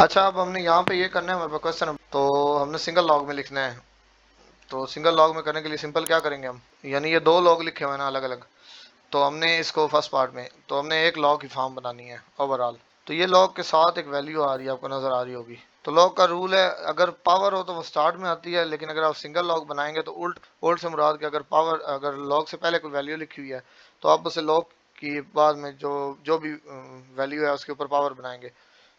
अच्छा, अब हमने यहाँ पे ये करना है, हमारे पास क्वेश्चन, तो हमने सिंगल लॉग में लिखना है। तो सिंगल लॉग में करने के लिए सिंपल क्या करेंगे हम, यानी ये दो लॉग लिखे हुए हैं ना अलग अलग, तो हमने इसको फर्स्ट पार्ट में तो हमने एक लॉग की फॉर्म बनानी है ओवरऑल। तो ये लॉग के साथ एक वैल्यू आ रही है, आपको नजर आ रही होगी। तो लॉग का रूल है, अगर पावर हो तो वो स्टार्ट में आती है, लेकिन अगर आप सिंगल लॉग बनाएंगे तो उल्ट उल्ट से मुराद कि अगर लॉग से पहले कोई वैल्यू लिखी हुई है तो आप उसे लॉग की बाद में जो जो भी वैल्यू है उसके ऊपर पावर बनाएंगे।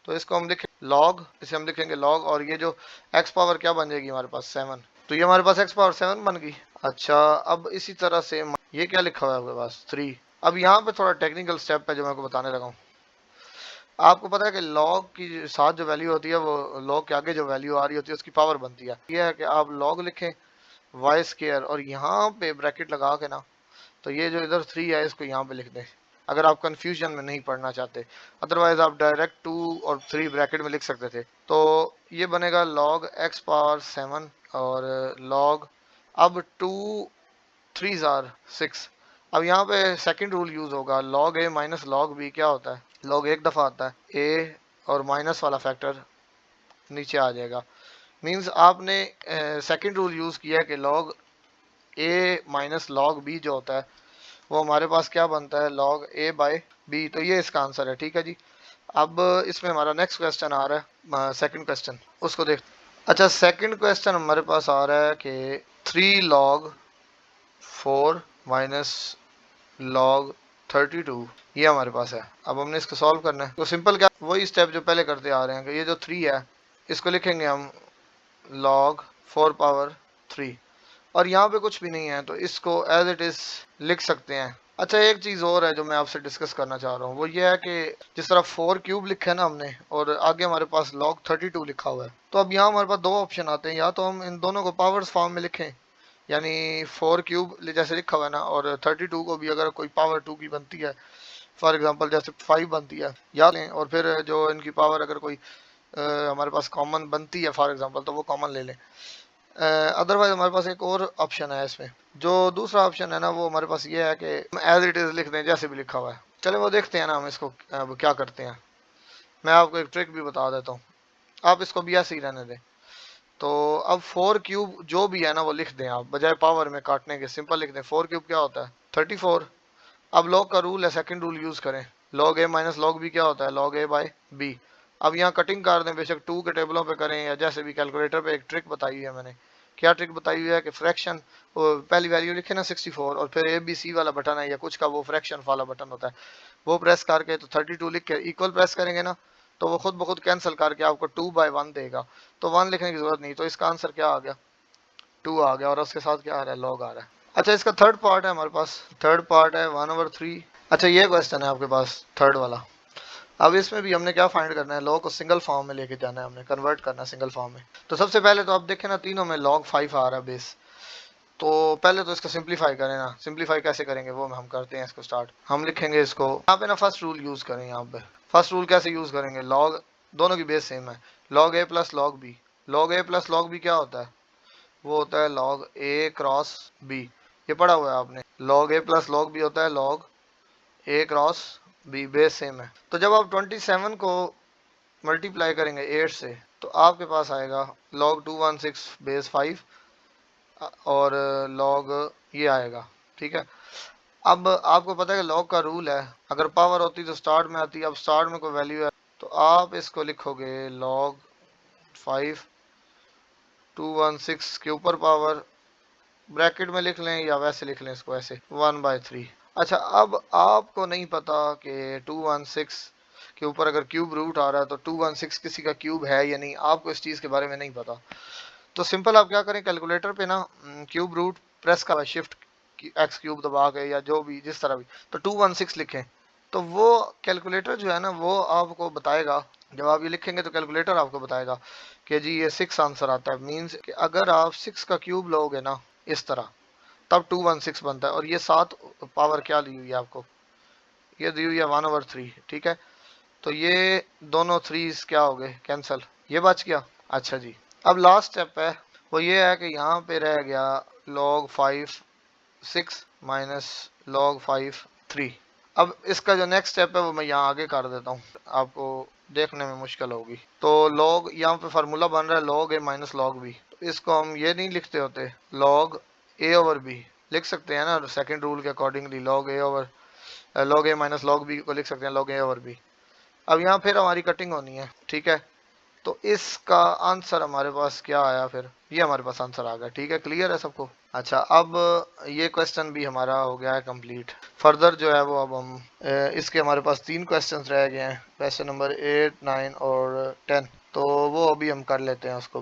तो इसको हम लिखें लॉग, इसे हम लिखेंगे लॉग, और ये जो एक्स पावर क्या बन जाएगी हमारे पास 7, तो ये हमारे पास एक्स पावर 7 बन गई। अच्छा, अब इसी तरह से ये क्या लिखा हुआ है आपके पास 3। अब यहाँ पे थोड़ा टेक्निकल स्टेप है जो मैं आपको बताने लगा हूँ। आपको पता है कि लॉग की साथ जो वैल्यू होती है वो लॉग के आगे जो वैल्यू आ रही होती है उसकी पावर बनती है। ये है कि आप लॉग लिखें वाई स्केयर और यहाँ पे ब्रैकेट लगा के ना, तो ये जो इधर 3 है इसको यहाँ पे लिख दें, अगर आप कंफ्यूजन में नहीं पढ़ना चाहते। अदरवाइज आप डायरेक्ट 2 और 3 ब्रैकेट में लिख सकते थे। तो ये बनेगा लॉग एक्स पावर 7 और लॉग, अब 2 3 जार 6। अब यहाँ पे सेकंड रूल यूज होगा, लॉग ए माइनस लॉग बी क्या होता है, लॉग एक दफा आता है, ए और माइनस वाला फैक्टर नीचे आ जाएगा। मींस आपने सेकंड रूल यूज किया है कि लॉग ए माइनस लॉग बी जो होता है वो हमारे पास क्या बनता है, लॉग ए बाय बी। तो ये इसका आंसर है, ठीक है जी। अब इसमें हमारा नेक्स्ट क्वेश्चन आ रहा है, सेकंड क्वेश्चन, उसको देख। अच्छा, सेकंड क्वेश्चन हमारे पास आ रहा है कि 3 लॉग 4 माइनस लॉग 32 ये हमारे पास है। अब हमने इसको सॉल्व करना है, तो सिंपल क्या, वही स्टेप जो पहले करते आ रहे हैं कि ये जो 3 है इसको लिखेंगे हम लॉग 4 पावर 3, और यहाँ पे कुछ भी नहीं है तो इसको एज इट इज लिख सकते हैं। अच्छा, एक चीज और है जो मैं आपसे डिस्कस करना चाह रहा हूँ, वो ये है कि जिस तरह 4 क्यूब लिखा है ना हमने और आगे हमारे पास लॉग 32 लिखा हुआ है, तो अब यहाँ हमारे पास दो ऑप्शन आते हैं, या तो हम इन दोनों को पावर्स फॉर्म में लिखें, यानी 4 क्यूब जैसे लिखा हुआ है ना, और 32 को भी अगर कोई पावर 2 की बनती है, फॉर एग्जांपल जैसे 5 बनती है, या लें, और फिर जो इनकी पावर अगर कोई हमारे पास कॉमन बनती है फॉर एग्जांपल तो वो कॉमन ले लें। अदरवाइज हमारे पास एक और ऑप्शन है इसमें, जो दूसरा ऑप्शन है ना वो हमारे पास ये है कि हम एज इट इज लिख दें जैसे भी लिखा हुआ है। चले वो देखते हैं ना हम इसको अब क्या करते हैं। मैं आपको एक ट्रिक भी बता देता हूँ, आप इसको भी ऐसे ही रहने दें। तो अब 4 क्यूब जो भी है ना वो लिख दें, आप बजाय पावर में काटने के सिंपल लिख दें 4 क्यूब क्या होता है 34। अब लॉग का रूल है, सेकंड रूल यूज करें, लॉग ए माइनस लॉग बी क्या होता है, लॉग ए बाय बी। अब यहाँ कटिंग कर दें, बेशक 2 के टेबलों पे करें या जैसे भी, कैलकुलेटर पे एक ट्रिक बताई हुई है मैंने। क्या ट्रिक बताई हुई है कि फ्रैक्शन, पहली वैल्यू लिखे ना 64 और फिर ए बी सी वाला बटन है या कुछ का वो फ्रैक्शन वाला बटन होता है, वो प्रेस करके तो 32 लिख के इक्वल प्रेस करेंगे ना, तो वो खुद ब खुद कैंसिल करके आपको 2/1 देगा। तो 1 लिखने की जरूरत नहीं, तो इसका आंसर क्या आ गया, 2 आ गया, और उसके साथ क्या आ रहा है, लॉग आ रहा है। अच्छा, इसका थर्ड पार्ट है हमारे पास, थर्ड पार्ट है 1/3। अच्छा, ये क्वेश्चन है आपके पास थर्ड वाला। अब इसमें भी हमने क्या फाइंड करना है, लॉग को सिंगल फॉर्म में लेके जाना है, हमने कन्वर्ट करना है सिंगल फॉर्म में। तो सबसे पहले तो आप देखें ना, तीनों में लॉग 5 आ रहा है बेस। तो पहले तो इसको सिंपलीफाई करें ना, सिंपलीफाई कैसे करेंगे वो हम करते हैं इसको स्टार्ट। हम लिखेंगे इसको यहाँ पे ना, फर्स्ट रूल यूज करें यहाँ पे। फर्स्ट रूल कैसे यूज करेंगे, लॉग दोनों की बेस सेम है, लॉग ए प्लस लॉग बी। लॉग ए प्लस लॉग बी क्या होता है, वो होता है लॉग ए क्रॉस बी। ये पढ़ा हुआ है आपने, लॉग ए प्लस लॉग बी होता है लॉग ए क्रॉस बी, बेस सेम है। तो जब आप 27 को मल्टीप्लाई करेंगे 8 से तो आपके पास आएगा लॉग 216 बेस 5 और लॉग ये आएगा, ठीक है। अब आपको पता है कि लॉग का रूल है, अगर पावर होती तो स्टार्ट में आती, अब स्टार्ट में कोई वैल्यू है तो आप इसको लिखोगे लॉग 5 216 के ऊपर पावर, ब्रैकेट में लिख लें या वैसे लिख लें इसको ऐसे 1/3। अच्छा, अब आपको नहीं पता कि 216 के ऊपर अगर क्यूब रूट आ रहा है तो 216 किसी का क्यूब है या नहीं, आपको इस चीज के बारे में नहीं पता। तो सिंपल आप क्या करें, कैलकुलेटर पे ना क्यूब रूट प्रेस का शिफ्ट एक्स क्यूब दबा के या जो भी जिस तरह भी, तो 216 लिखें। तो वो कैलकुलेटर जो है ना वो आपको बताएगा, जब आप ये लिखेंगे तो कैलकुलेटर आपको बताएगा कि जी ये 6 आंसर आता है। मीन्स कि अगर आप 6 का क्यूब लोगे ना इस तरह, तब 216 बनता है। और ये 7 पावर क्या ली हुई है आपको, ये दी हुई है 1/3, ठीक है। तो ये दोनों 3 क्या हो गए कैंसल, ये बच गया। अच्छा जी, अब लास्ट स्टेप है, वो ये है कि यहाँ पे रह गया log 5 6 माइनस log 5 3। अब इसका जो नेक्स्ट स्टेप है वो मैं यहाँ आगे कर देता हूँ, आपको देखने में मुश्किल होगी। तो लॉग यहाँ पे फार्मूला बन रहा है लॉग ए माइनस लॉग बी, तो इसको हम ये नहीं लिखते होते लॉग ए ओवर बी, लिख सकते हैं ना सेकंड रूल के अकॉर्डिंगली लॉग ए माइनस लॉग बी को लिख सकते हैं लॉग ए ओवर बी। अब यहाँ फिर हमारी कटिंग होनी है, ठीक है। तो इसका आंसर हमारे पास क्या आया, फिर ये हमारे पास आंसर आ गया, ठीक है, क्लियर है सबको। अच्छा, अब ये क्वेश्चन भी हमारा हो गया है कंप्लीट। फर्दर जो है वो अब हम इसके हमारे पास 3 क्वेश्चंस रह गए हैं, क्वेश्चन नंबर 8, 9 और 10, तो वो अभी हम कर लेते हैं उसको भी।